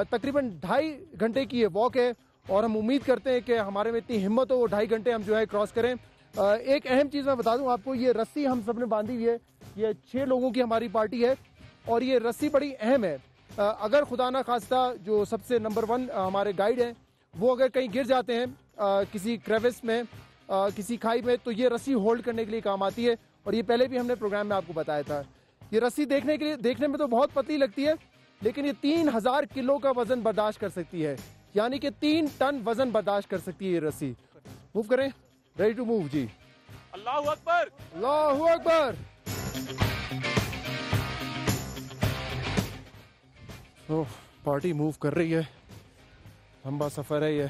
तकरीबन 2.5 घंटे की ये वॉक है और हम उम्मीद करते हैं कि हमारे में इतनी हिम्मत हो वो 2.5 घंटे हम जो है क्रॉस करें। एक अहम चीज़ मैं बता दूं आपको, ये रस्सी हम सब ने बांधी हुई है। ये 6 लोगों की हमारी पार्टी है और ये रस्सी बड़ी अहम है। अगर खुदा ना खास्ता जो सबसे नंबर 1 हमारे गाइड हैं वो अगर कहीं गिर जाते हैं किसी क्रेविस में, किसी खाई में, तो ये रस्सी होल्ड करने के लिए काम आती है। और ये पहले भी हमने प्रोग्राम में आपको बताया था। ये रस्सी देखने में तो बहुत पतली लगती है, लेकिन ये 3000 किलो का वजन बर्दाश्त कर सकती है, यानी कि 3 टन वजन बर्दाश्त कर सकती है ये रस्सी। मूव करें, रेडी टू मूव जी। अल्लाहू अकबर, अल्लाहू अकबर। तो पार्टी मूव कर रही है, लंबा सफर है ये,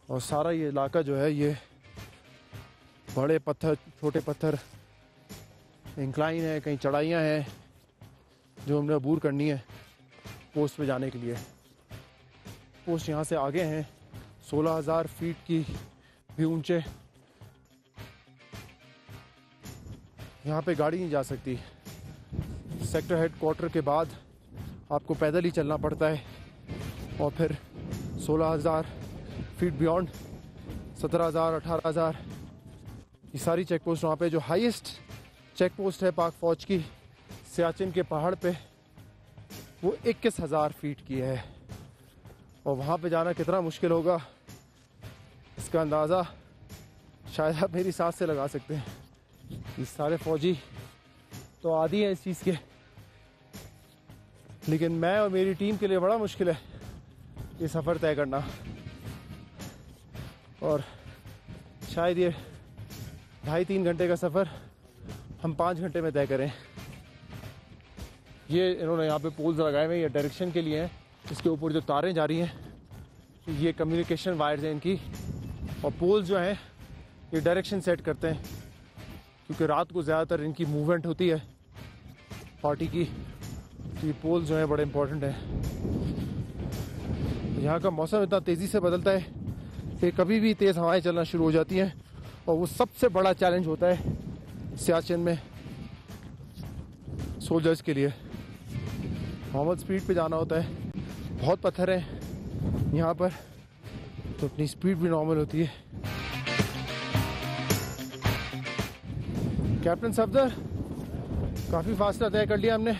और सारा ये इलाका जो है ये बड़े पत्थर, छोटे पत्थर, इंक्लाइन है, कहीं चढ़ाइयाँ हैं जो हमने अबूर करनी है पोस्ट पे जाने के लिए। पोस्ट यहाँ से आगे हैं 16,000 फीट की भी ऊंचे। यहाँ पे गाड़ी नहीं जा सकती। सेक्टर हेडक्वार्टर के बाद आपको पैदल ही चलना पड़ता है और फिर 16,000 फीट बियॉन्ड 17,000, 18,000 ये सारी चेक पोस्ट वहाँ पे। जो हाईएस्ट चेक पोस्ट है पाक फौज की सियाचिन के पहाड़ पे, वो 21,000 फीट की है। और वहाँ पे जाना कितना मुश्किल होगा इसका अंदाज़ा शायद आप मेरी सांस से लगा सकते हैं। ये सारे फौजी तो आदी हैं इस चीज़ के, लेकिन मैं और मेरी टीम के लिए बड़ा मुश्किल है ये सफ़र तय करना। और शायद ये 2.5-3 घंटे का सफ़र हम 5 घंटे में तय करें। ये इन्होंने यहाँ पे पोल्स लगाए हुए हैं, ये डायरेक्शन के लिए हैं। इसके ऊपर जो तारें जा रही हैं ये कम्युनिकेशन वायर्स हैं इनकी, और पोल्स जो हैं ये डायरेक्शन सेट करते हैं, क्योंकि रात को ज़्यादातर इनकी मूवमेंट होती है पार्टी की। तो ये पोल्स जो हैं बड़े इंपॉर्टेंट हैं। यहाँ का मौसम इतना तेज़ी से बदलता है कि कभी भी तेज़ हवाएं चलना शुरू हो जाती हैं, और वो सबसे बड़ा चैलेंज होता है सियाचिन में सोल्जर्स के लिए। नॉर्मल स्पीड पे जाना होता है, बहुत पत्थर हैं यहाँ पर, तो अपनी स्पीड भी नॉर्मल होती है। कैप्टन सफदर, काफ़ी फासला तय कर लिया हमने,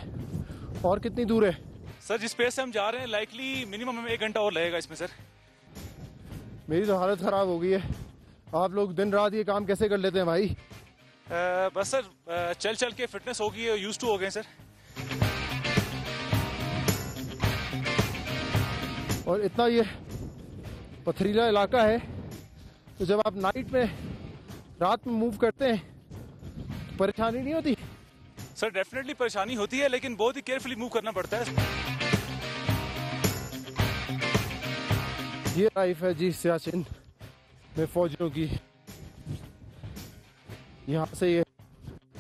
और कितनी दूर है? सर जिस पेस से हम जा रहे हैं लाइकली मिनिमम हमें 1 घंटा और लगेगा इसमें सर। मेरी तो हालत ख़राब हो गई है। आप लोग दिन रात ये काम कैसे कर लेते हैं भाई? बस सर चल चल के फिटनेस होगी, यूज टू हो गए सर। और इतना ये पथरीला इलाका है, तो जब आप नाइट में, रात में मूव करते हैं तो परेशानी नहीं होती? सर डेफिनेटली परेशानी होती है, लेकिन बहुत ही केयरफुली मूव करना पड़ता है। ये लाइफ है जी सियाचिन में फौजियों की। यहाँ से ये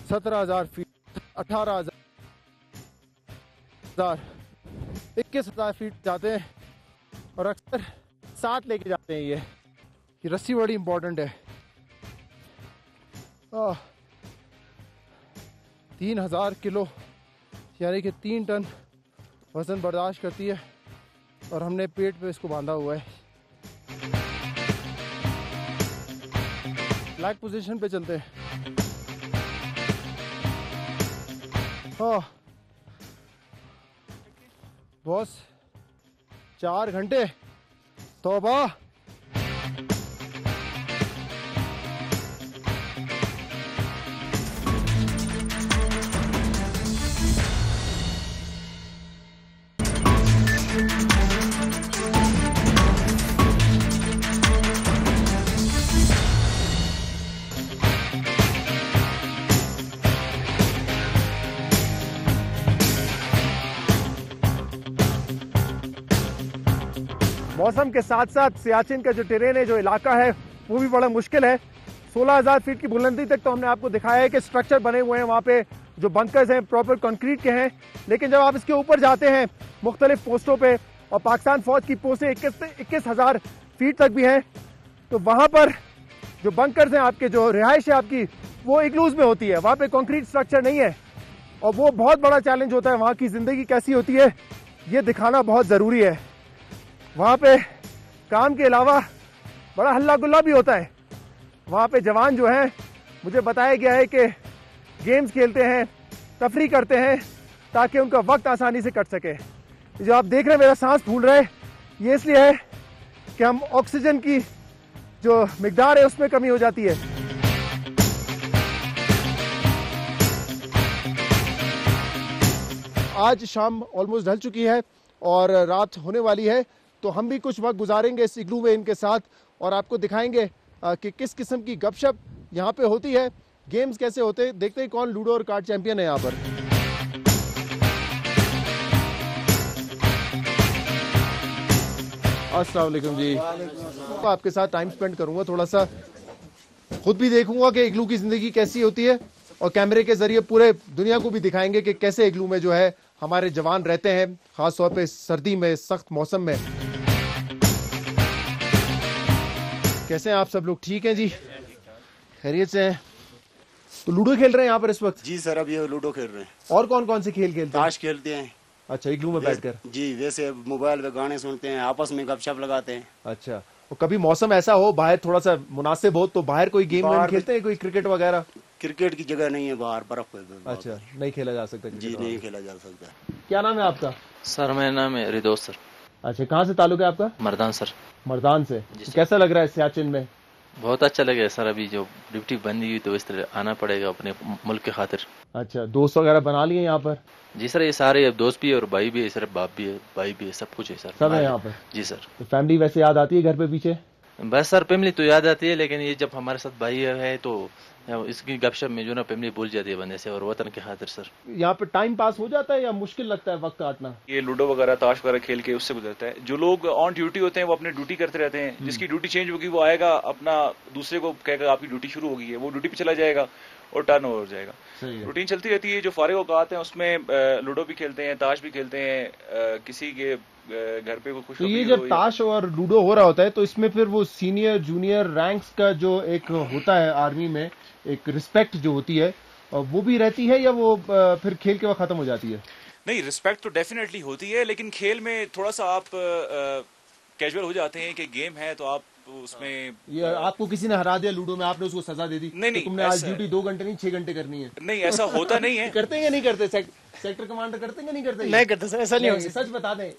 17,000 फीट, 18,000, 21,000 फीट जाते हैं, और अक्सर साथ लेके जाते हैं ये रस्सी बड़ी इंपॉर्टेंट है। 3000 किलो यानी कि 3 टन वजन बर्दाश्त करती है और हमने पेट पे इसको बांधा हुआ है। फ्लैग पोजीशन पे चलते हैं। बॉस 4 घंटे, तौबा। मौसम के साथ साथ सियाचिन का जो टेरेन है, जो इलाका है, वो भी बड़ा मुश्किल है। 16,000 फीट की बुलंदी तक तो हमने आपको दिखाया है कि स्ट्रक्चर बने हुए हैं, वहाँ पे जो बंकर्स हैं प्रॉपर कंक्रीट के हैं। लेकिन जब आप इसके ऊपर जाते हैं मुख्तलिफ पोस्टों पे, और पाकिस्तान फौज की पोस्टें 21,000 फीट तक भी हैं, तो वहाँ पर जो बंकर्स हैं, आपके जो रिहाइश है आपकी, वो इग्लूज में होती है। वहाँ पे कंक्रीट स्ट्रक्चर नहीं है और वो बहुत बड़ा चैलेंज होता है। वहाँ की ज़िंदगी कैसी होती है ये दिखाना बहुत ज़रूरी है। वहाँ पे काम के अलावा बड़ा हल्ला गुल्ला भी होता है। वहाँ पे जवान जो हैं, मुझे बताया गया है कि गेम्स खेलते हैं, तफरी करते हैं ताकि उनका वक्त आसानी से कट सके। जो आप देख रहे हैं मेरा सांस फूल रहा है, ये इसलिए है कि हम ऑक्सीजन की जो मिकदार है उसमें कमी हो जाती है। आज शाम ऑलमोस्ट ढल चुकी है और रात होने वाली है, तो हम भी कुछ वक्त गुजारेंगे इस इग्लू में इनके साथ और आपको दिखाएंगे कि किस किस्म की गपशप यहाँ पे होती है, गेम्स कैसे होते हैं। देखते हैं कौन लूडो और कार्ड चैंपियन है यहाँ पर। अस्सलाम वालेकुम जी। तो आपके साथ टाइम स्पेंड करूंगा, थोड़ा सा खुद भी देखूंगा कि इग्लू की जिंदगी कैसी होती है और कैमरे के जरिए पूरे दुनिया को भी दिखाएंगे कि कैसे इग्लू में जो है हमारे जवान रहते हैं, खासतौर पे सर्दी में, सख्त मौसम में। कैसे हैं आप सब लोग? ठीक हैं जी, खैरियत से हैं? तो लूडो खेल रहे हैं यहाँ पर इस वक्त? जी सर, अब ये लूडो खेल रहे हैं। और कौन कौन से खेल खेलते हैं? ताश खेलते हैं। अच्छा, इग्लू में बैठकर? जी, वैसे मोबाइल पे गाने सुनते हैं, आपस में गपशप लगाते हैं। अच्छा, और कभी मौसम ऐसा हो बाहर थोड़ा सा मुनासिब हो तो बाहर कोई गेम खेलते हैं, कोई क्रिकेट वगैरह? क्रिकेट की जगह नहीं है बाहर, बर्फ पे। अच्छा, नहीं खेला जा सकता? जी नहीं खेला जा सकता। क्या नाम है आपका? सर मेरा नाम है रिदोस सर। अच्छा, कहाँ से ताल्लुक है आपका? मर्दान सर। मर्दान से। कैसा लग रहा है सियाचिन में? बहुत अच्छा लगे सर, अभी जो ड्यूटी बंदी हुई तो इस तरह आना पड़ेगा अपने मुल्क के खातिर। अच्छा, दोस्त वगैरह बना लिए यहाँ पर? जी सर, ये सारे दोस्त भी है और भाई भी है सर, बाप भी है, भाई भी है, सब कुछ है सर। सब है यहाँ पर? जी सर। तो फैमिली वैसे याद आती है घर पे पीछे? बस सर फैमिली तो याद आती है, लेकिन ये जब हमारे साथ भाई है तो इसकी गपशप में जो ना फैमिली भूल जाती है बंदे से, और वतन के खातिर सर। यहाँ पे टाइम पास हो जाता है या मुश्किल लगता है वक्त काटना? ये लूडो वगैरह, ताश वगैरह खेल के उससे गुजरता है। जो लोग ऑन ड्यूटी होते हैं वो अपनी ड्यूटी करते रहते हैं। जिसकी ड्यूटी चेंज होगी वो आएगा, अपना दूसरे को कहेगा आपकी ड्यूटी शुरू हो गई है, वो ड्यूटी पे चला जाएगा और टर्न ओवर हो जाएगा। रूटीन चलती रहती है। जो फारिग औकात हैं उसमें लूडो भी खेलते हैं, ताश भी खेलते हैं, किसी के घर पे कुछ। तो ये जब ताश और लूडो हो रहा होता है तो इसमें फिर वो सीनियर जूनियर रैंक्स का जो एक होता है आर्मी में, एक रिस्पेक्ट जो होती है वो भी रहती है या वो फिर खेल के वक्त खत्म हो जाती है? नहीं, रिस्पेक्ट तो डेफिनेटली होती है, लेकिन खेल में थोड़ा सा आप कैजुअल हो जाते हैं कि गेम है तो आप उसमें। ये आपको किसी ने हरा दिया लूडो में, आपने उसको सजा दे दी? नहीं, तो तुमने आज ड्यूटी 2 घंटे नहीं 6 घंटे करनी है? नहीं, ऐसा होता नहीं है। करते हैं या नहीं करते? सेक्टर कमांडर करते हैं या नहीं करते? नहीं करते सर, ऐसा नहीं होता। सच बता दें,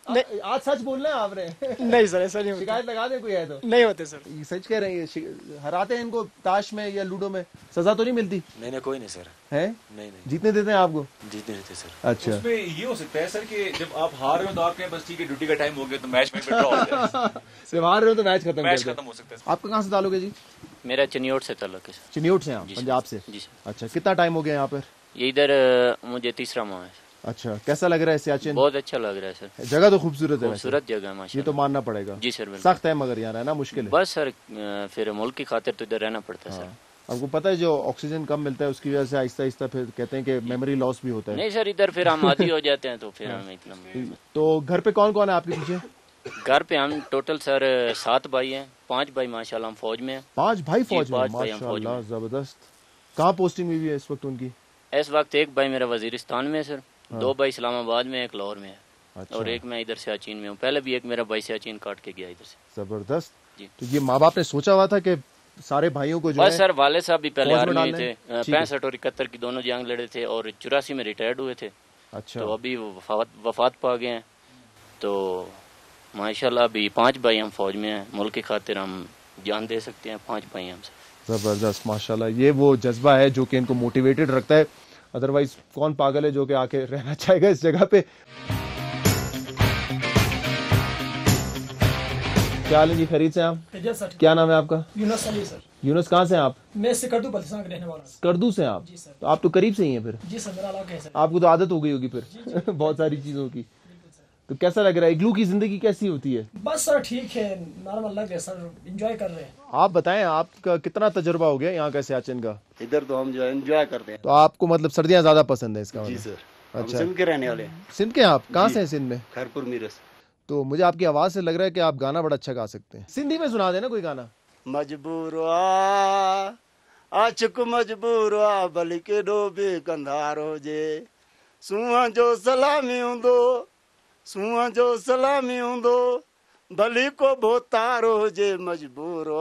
आज सच बोलना है आपने? नहीं सर, ऐसा नहीं होता। शिकायत लगा दें कोई है तो? नहीं होते सर। सच कह रहे हैं? हराते हैं इनको ताश में या लूडो में, सजा तो नहीं मिलती? नहीं, कोई नहीं सर। है? नहीं। जीतने देते हैं आपको? जीतने देते सर। अच्छा, उसमें ये हो सकता है सर कि जब आप हार रहे हो तो आपके बस ठीक है ड्यूटी का टाइम हो गया तो मैच में ड्रॉ हो जाए। सिर्फ हार रहे हो तो मैच खत्म हो सकता है। आपका कहाँ से ताल्लुक है जी? मेरा चिन्योट से ताल्लुक है। चिन्योट से? पंजाब से? जी सर। अच्छा, कितना टाइम हो गया यहाँ पर? ये इधर मुझे 3रा माह है। अच्छा, कैसा लग रहा है सियाचिन? बहुत अच्छा लग रहा है सर। जगह तो खूबसूरत है। खूबसूरत जगह है माशाल्लाह। ये तो मानना पड़ेगा। जी सर। सख्त है मगर यहाँ रहना मुश्किल है। बस सर फिर मुल्क की खातिर तो इधर रहना पड़ता है सर। आपको पता है जो ऑक्सीजन कम मिलता है उसकी वजह से आहिस्ता आहिस्ता फिर कहते हैं कि मेमोरी लॉस भी होता है। नहीं सर, इधर फिर हम आदी हो जाते हैं तो फिर हमें इतना। तो घर पे कौन कौन है आपके पीछे? घर पे हम टोटल सर 7 भाई हैं, 5 भाई माशाल्लाह हम फौज में हैं। 5 भाई फौज में, 5 भाई हम फौज में माशाल्लाह जबरदस्त। कहाँ पोस्टिंग हुई है इस वक्त उनकी? इस वक्त एक भाई मेरा वजीरिस्तान में है सर, 2 भाई इस्लामाबाद में, एक लाहौर में है। अच्छा। और एक मैं इधर सियाचिन में हूँ। पहले भी एक मेरा भाई सियाचिन काट के गया इधर से। जबरदस्त। जी। तो ये माँ बाप ने सोचा हुआ था कि सारे भाइयों को जो बस है सर वाले साहब भी पहले फौज में आर्मी में डालना थे, है? ठीक है। 65 और 71 की दोनों जंग लड़े थे और 84 में रिटायर्ड हुए थे। अच्छा। तो अभी वफात पा गए हैं। तो माशाल्लाह अभी 5 भाई हम फौज में हैं। मुल्क की खातिर हम जान दे सकते हैं, 5 भाई हमसे। जबरदस्त माशाल्लाह। ये वो जज्बा है जो कि इनको मोटिवेटेड रखता है, अदरवाइज कौन पागल है जो कि आके रहना चाहेगा इस जगह पे। क्या हाल है जी, खरीद से आप? क्या नाम है आपका? यूनुस अली सर। यूनुस, कहाँ से हैं आप? मैं सिकरदू बल्तिस्तान का रहने वाला हूं। करदू से आप? जी सर। तो आप तो करीब से ही हैं फिर। जी सर, मेरा इलाका है सर। आपको तो आदत हो गई होगी फिर बहुत सारी चीजों की। तो कैसा लग रहा है, इग्लू की जिंदगी कैसी होती है? बस सर ठीक है, नॉर्मल लग है सर, एंजॉय कर रहे हैं। आप बताएं, आपका कितना तजुर्बा हो गया यहाँ का सियाचिन का? इधर तो हम जो है एंजॉय करते हैं। तो आपको मतलब सर्दियाँ ज्यादा पसंद है इसका? जी मतलब? सर। हम अच्छा। सिंध के रहने वाले हैं। सिंध के? आप कहाँ से हैं सिंध में? खैरपुर मीरस। तो मुझे आपकी आवाज से लग रहा है कि आप गाना बड़ा अच्छा गा सकते हैं। सिंधी में सुना देना कोई गाना। मजबूर आचुक मजबूर आ भली के डोबे कंधार हो जे सुआ जो सलामी हूंदो, सुआ जो सलामी हूंदो भली को भोतार हो जे मजबूर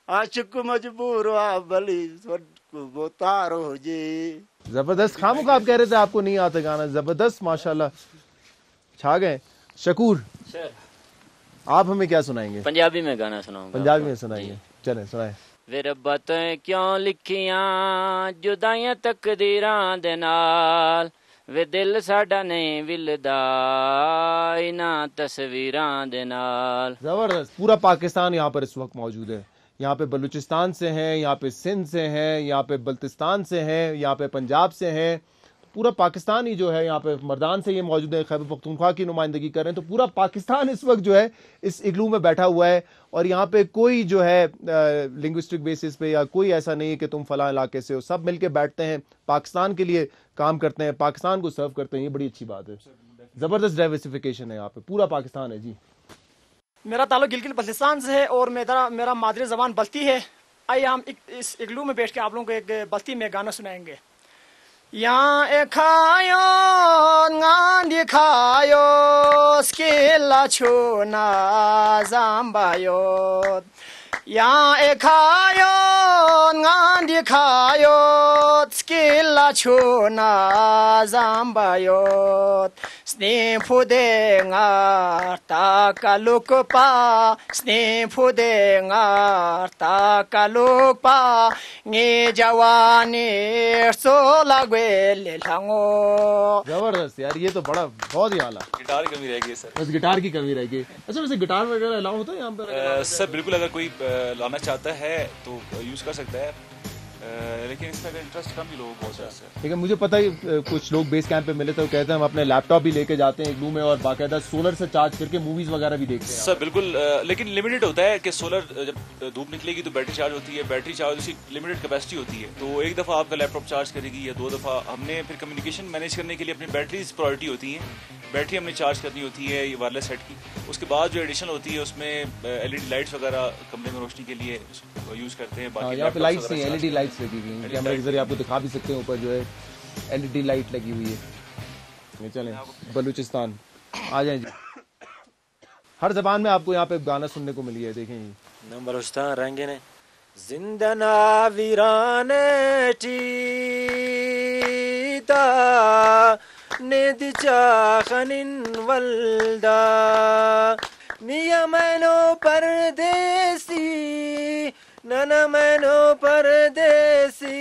आचुक मजबूर आ भली को भोतार हो जे। जबरदस्त। खामुखा आप कह रहे थे आपको नहीं आता गाना। जबरदस्त माशाल्लाह, छा गए। शकूर सर, आप हमें क्या सुनाएंगे? पंजाबी में गाना सुनाऊंगा। पंजाबी में सुनाएंगे, चलें सुनाए। वे रब्बा तैं क्यों लिखियां जुदाइयां तकदीरां दे नाल, वे दिल साडा नहीं विलदा इन्हां तस्वीरां दे नाल। जबरदस्त। पूरा पाकिस्तान यहाँ पर इस वक्त मौजूद है। यहाँ पे बलूचिस्तान से हैं, यहाँ पे सिंध से हैं, यहाँ पे बल्तिस्तान से हैं, यहाँ पे पंजाब से हैं। पूरा पाकिस्तान ही जो है यहाँ पे मर्दान से ये मौजूद है, खैबर पख्तूनख्वा की नुमाइंदगी कर रहे हैं। तो पूरा पाकिस्तान इस वक्त जो है इस इग्लू में बैठा हुआ है और यहाँ पे कोई जो है लिंग्विस्टिक बेसिस पे या कोई ऐसा नहीं है कि तुम फलां इलाके से हो। सब मिलके बैठते हैं, पाकिस्तान के लिए काम करते हैं, पाकिस्तान को सर्व करते हैं। ये बड़ी अच्छी बात है। जबरदस्त डाइवर्सिफिकेशन है यहाँ पे, पूरा पाकिस्तान है जी। मेरा ताल्लुक गिलगित बल्तिस्तान से है और मेरा मादरी जबान बल्ती है। आइए हम इस इग्लू में बैठ के आप लोगों को एक बल्ती में गाना सुनाएंगे। यहाँ एखायो ngandi खायो skilla chuna zambayo, यहाँ एखायो ngandi खायो skilla chuna zambayo, snifudenga takalukpa, snifudenga takalukpa, nge jawani sola gwele lango। जबरदस्त यार, ये तो बड़ा बहुत ही आला। गिटार की कमी रह गई सर। बस गिटार की कमी रह गई। अच्छा, वैसे गिटार वगैरह अलाउ होता है यहाँ पर? सर बिल्कुल, अगर कोई लाना चाहता है तो यूज कर सकता है, लेकिन इसमें अगर इंटरेस्ट कम ही लोगों को होता है। लेकिन मुझे पता है कुछ लोग बेस कैंप पे मिले थे, वो कहते हैं हम अपने लैपटॉप भी लेके जाते हैं इग्लू में और बाकायदा सोलर से चार्ज करके मूवीज वगैरह भी देखते हैं। सर बिल्कुल, लेकिन लिमिटेड होता है कि सोलर जब धूप निकलेगी तो बैटरी चार्ज होती है, बैटरी चार्ज उसकी लिमिटेड कैपेसिटी होती है। तो एक दफ़ा आपका लैपटॉप चार्ज करेगी या 2 दफ़ा। हमने फिर कम्युनिकेशन मैनेज करने के लिए अपनी बैटरीज प्रायोरिटी होती हैं, बैटरी हमने चार्ज करनी होती है ये वायरलेस सेट की। उसके बाद जो एडिशनल होती है उसमें एलईडी लाइट्स वगैरह कमरे में रोशनी के लिए यूज करते हैं। बाकी यहाँ पे लाइट्स नहीं, एलईडी लाइट्स लगी हुई हैं। कैमरे के जरिए आपको दिखा भी सकते हैं, ऊपर जो है एलईडी लाइट लगी हुई है। चलें बलूचिस्तान आ जाए जी। हर जबान में आपको यहाँ पे गाना सुनने को मिली है, देखें। बलूचिस्तान रहेंगे ने जिंदना वीराने टीता नेदिचा खनिन वल्दा मिया मैनो परदेसी नना मैनो परदेसी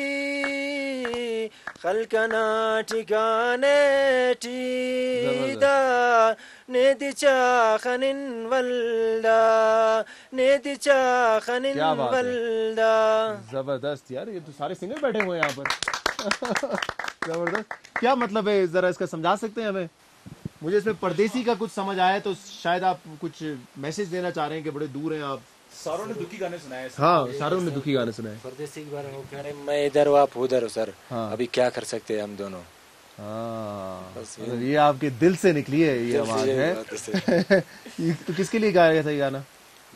खलकना ठिकाने टीदा नेदिचा खनिन वल्दा नेदिचा खनिन वल्दा। जबरदस्त यार, ये तो सारे सिंगर बैठे हुए हैं यहाँ पर। जबरदस्त। क्या मतलब है, जरा इसका समझा सकते हैं हमें? मुझे इसमें परदेसी का कुछ समझ आया, तो शायद आप कुछ मैसेज देना चाह रहे हैं कि बड़े दूर हैं आप। सारों ने दुखी गाने सुनाए। हाँ, सारों ने दुखी गाने सुनाए। परदेसी के बारे में कह रहे मैं इधर हो आप उधर हो सर। हाँ। अभी क्या कर सकते हैं हम दोनों। हाँ, ये आपके दिल से निकली है ये आवाज है। तो किसके लिए गाया गया था ये गाना?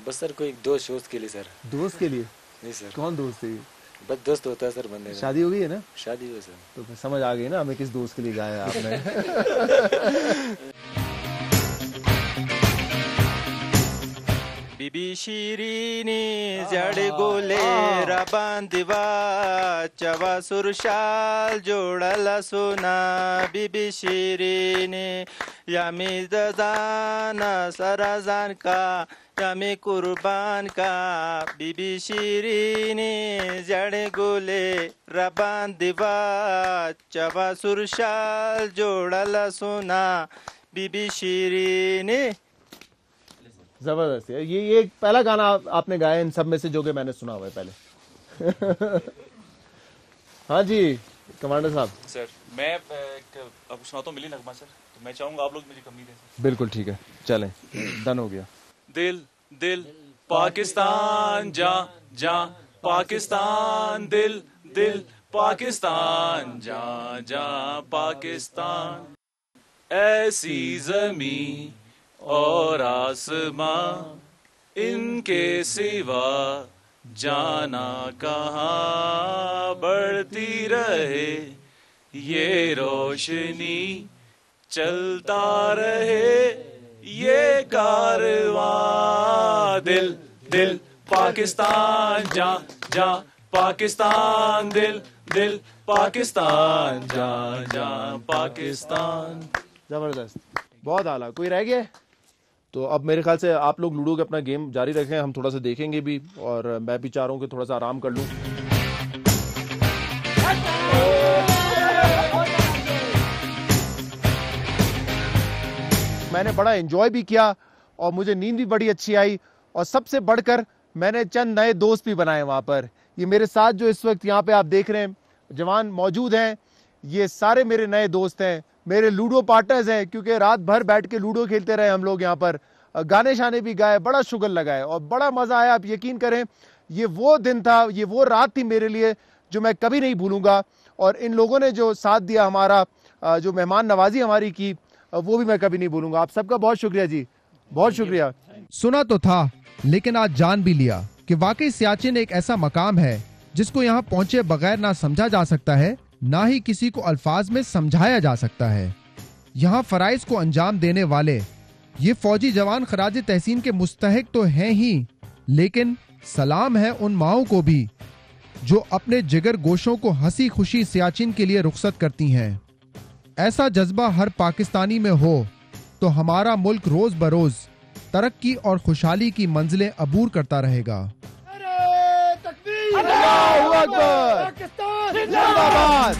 बस सर कोई दोस्त दोस्त के लिए सर। दोस्त के लिए? नहीं सर। कौन दोस्त है? बस दोस्त होता है सर बंदे का। शादी हो गई है ना? शादी हुई सर। तो फिर समझ आ गई ना हमें किस दोस्त के लिए गाया आपने। बीबी शिरीनी जड़ गोले रबांदिवा चवा सुरशाल जोड़ला सुना बीबी शिरीनी यामी दाना सराजान का यामी कुर्बान का बीबी शिरीनी जड़ गोले रबांदिवा चवा सुरशाल जोड़ला सुना बीबी शिरीनी। जबरदस्त है ये पहला गाना आपने गाया इन सब में से जो कि मैंने सुना हुआ है पहले। हाँ जी कमांडर साहब। सर मैं अब सुनाता हूँ मिली नगमा सर, तो मैं चाहूंगा आप लोग मुझे कमी दें। बिल्कुल ठीक है, चलें, डन हो गया। दिल दिल पाकिस्तान जा जा पाकिस्तान, दिल दिल पाकिस्तान जा जा पाकिस्तान, ऐसी जमीन और आसमां इनके सिवा जाना कहाँ, बढ़ती रहे ये रोशनी चलता रहे ये कारवां, दिल दिल पाकिस्तान जा जा पाकिस्तान, दिल दिल पाकिस्तान जा जा पाकिस्तान। जबरदस्त, बहुत आला। कोई रह गया? तो अब मेरे ख्याल से आप लोग लूडो के अपना गेम जारी रखें, हम थोड़ा सा देखेंगे भी और मैं भी चाह रहा हूँ कि थोड़ा सा आराम कर लूँ। मैंने बड़ा एंजॉय भी किया और मुझे नींद भी बड़ी अच्छी आई और सबसे बढ़कर मैंने चंद नए दोस्त भी बनाए वहाँ पर। ये मेरे साथ जो इस वक्त यहाँ पे आप देख रहे हैं जवान मौजूद हैं, ये सारे मेरे नए दोस्त हैं, मेरे लूडो पार्टनर्स हैं, क्योंकि रात भर बैठ के लूडो खेलते रहे हम लोग यहाँ पर, गाने शाने भी गाए, बड़ा शुगर लगाए और बड़ा मजा आया। आप यकीन करें ये वो दिन था, ये वो रात थी मेरे लिए जो मैं कभी नहीं भूलूंगा। और इन लोगों ने जो साथ दिया हमारा, जो मेहमान नवाजी हमारी की, वो भी मैं कभी नहीं भूलूंगा। आप सबका बहुत शुक्रिया जी, बहुत शुक्रिया। सुना तो था लेकिन आज जान भी लिया कि वाकई सियाचिन एक ऐसा मकाम है जिसको यहाँ पहुंचे बगैर ना समझा जा सकता है, ना ही किसी को अल्फाज में समझाया जा सकता है। यहाँ फराइज को अंजाम देने वाले ये फौजी जवान खराज तहसीन के मुस्तहिक तो हैं ही, लेकिन सलाम है उन माओं को भी जो अपने जिगर गोशों को हंसी खुशी सियाचिन के लिए रुखसत करती हैं। ऐसा जज्बा हर पाकिस्तानी में हो तो हमारा मुल्क रोज बरोज तरक्की और खुशहाली की मंजिलें अबूर करता रहेगा। अल्लाहू अकबर, जिंदाबाद।